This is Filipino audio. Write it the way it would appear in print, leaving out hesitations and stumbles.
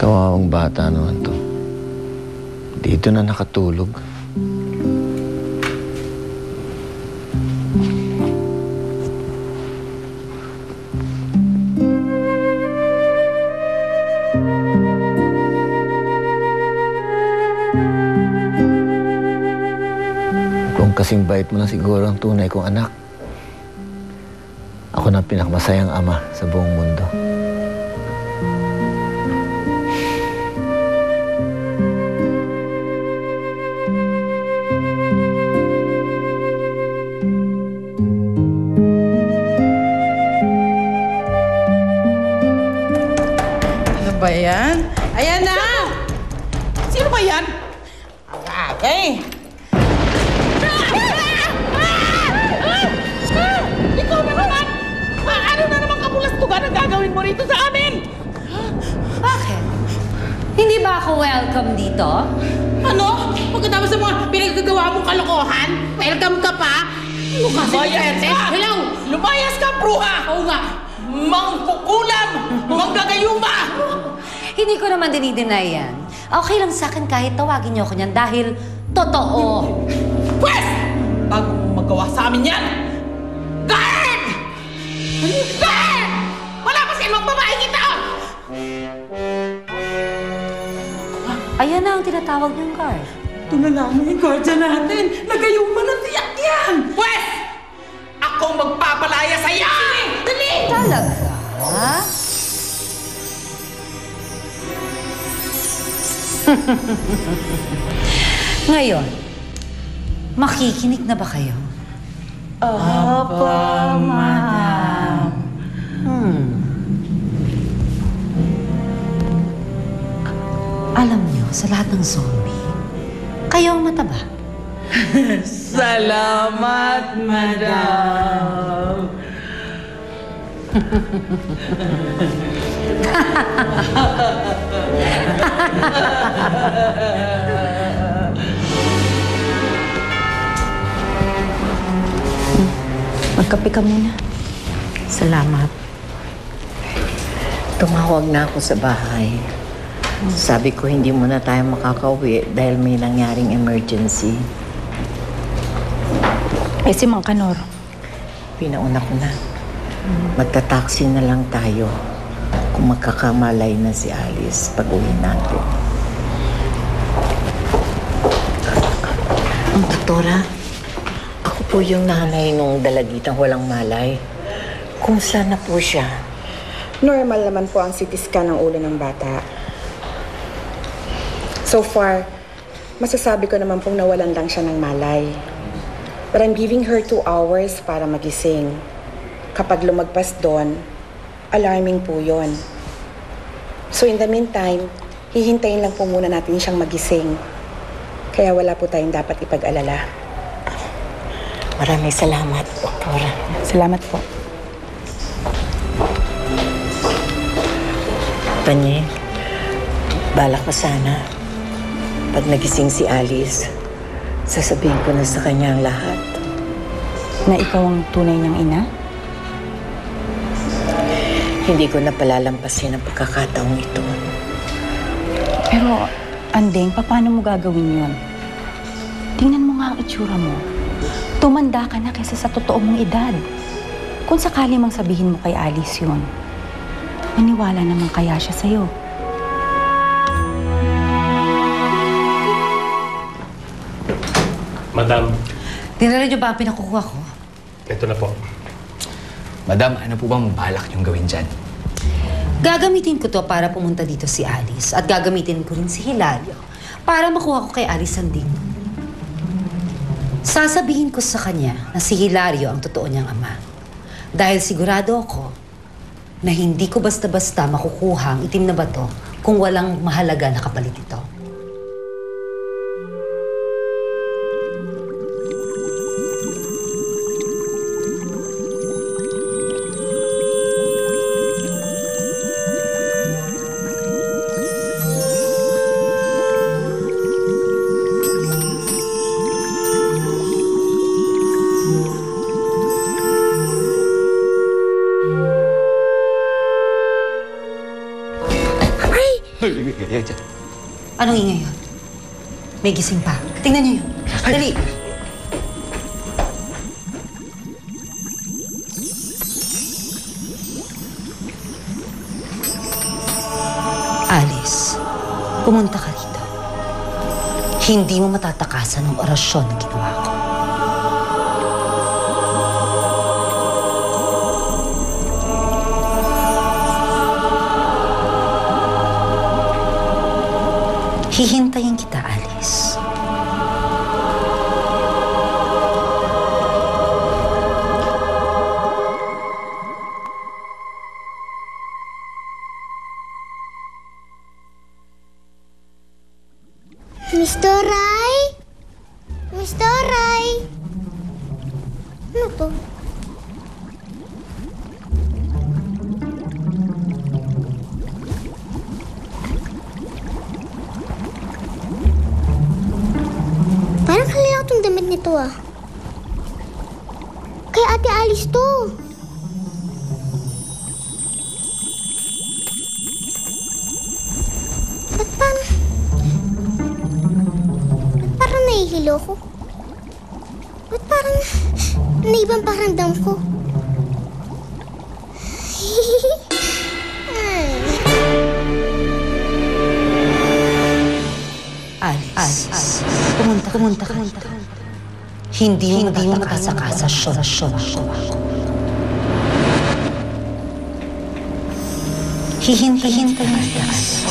Kawawang bata naman to. Dito na nakatulog. Kung kasing bait mo na siguro ang tunay kong anak. Ako na pinakamasayang ama sa buong mundo. Ano ba yan? Ayan na! Sino ba yan? Ang agay! Ikaw na naman! Ano na naman kapulastugan ang gagawin mo rito sa amin? Bakit? Hindi ba ako welcome dito? Ano? Pagkatapos sa mga pinagagawa mong kalokohan, welcome ka pa? Ano kasi Lumayas ka! Hello! Lumayas ka, bruha! Oo nga! Mangkukulam! Manggagayuma! Hindi ko naman dinideny yan. Okay lang sa akin kahit tawagin niyo ako niyan dahil totoo. Pwes! Bago mo magawa sa amin yan! Guard! Guard! Wala pa sinong babae kita! Ayan na ang tinatawag niyong guard. Ito na lamang yung guardia natin. Nagayuma ng tiyak yan! Pwes! Akong magpapalaya sa'yo! Dali! Talaga? Ngayon, makikinig na ba kayo? Opo, ma'am. Alam niyo, sa lahat ng zombie, kayo ang mataba. Salamat, madam. Magkape ka muna. Salamat. Tumawag na ako sa bahay. Sabi ko hindi muna tayo makakauwi dahil may nangyaring emergency. Eh, si Mang Kanor. Pinauna ko na. Magta-taxi na lang tayo kung magkakamalay na si Alice pag-uwi natin. Ang doktora, ako po yung nanay nung dalagitang walang malay. Kung sana po siya. Normal naman po ang CT scan ng ulo ng bata. So far, masasabi ko naman pong nawalan lang siya ng malay. But I'm giving her 2 hours para magising. Kapag lumagpas doon, alarming po yon. So in the meantime, hihintayin lang po muna natin siyang magising. Kaya wala po tayong dapat ipag-alala. Maraming salamat, doktora. Salamat po. Tanya, balak ko sana. Pag nagising si Alice, sasabihin ko na sa kanya ang lahat. Na ikaw ang tunay niyang ina? Hindi ko na palalampasin ang pagkakataong ito. Pero, Andeng, paano mo gagawin yon? Tingnan mo nga ang itsura mo. Tumanda ka na kaysa sa totoo mong edad. Kung sakali mang sabihin mo kay Alice yun, maniwala naman kaya siya sa'yo. Madam, Dinala niyo ba ang pinakukuha ko? ito na po. Madam, ano po bang balak niyong gawin dyan? Gagamitin ko to para pumunta dito si Alice at gagamitin ko rin si Hilario para makuha ko kay Alice ang ding. Sasabihin ko sa kanya na si Hilario ang totoo niyang ama. Dahil sigurado ako na hindi ko basta-basta makukuha ang itim na bato kung walang mahalaga na kapalit ito. Anong ingay yun? May gising pa. Tingnan niyo yun. Dali! Alice, pumunta ka rito. Hindi mo matatakasan ang orasyon na ginawa ko. Hihintayin kita, Alice. Mr. Ray? Mr. Ray? Ano to? Parang kalala tong damit nito ah. Kay Ate Alice to. Ba't parang nahihilo ko? Ba't parang naibang pakiramdam ko? Alice, pumunta ka. Hindi mo matatakasan sa orasyon. Hihintayin kita, Alice.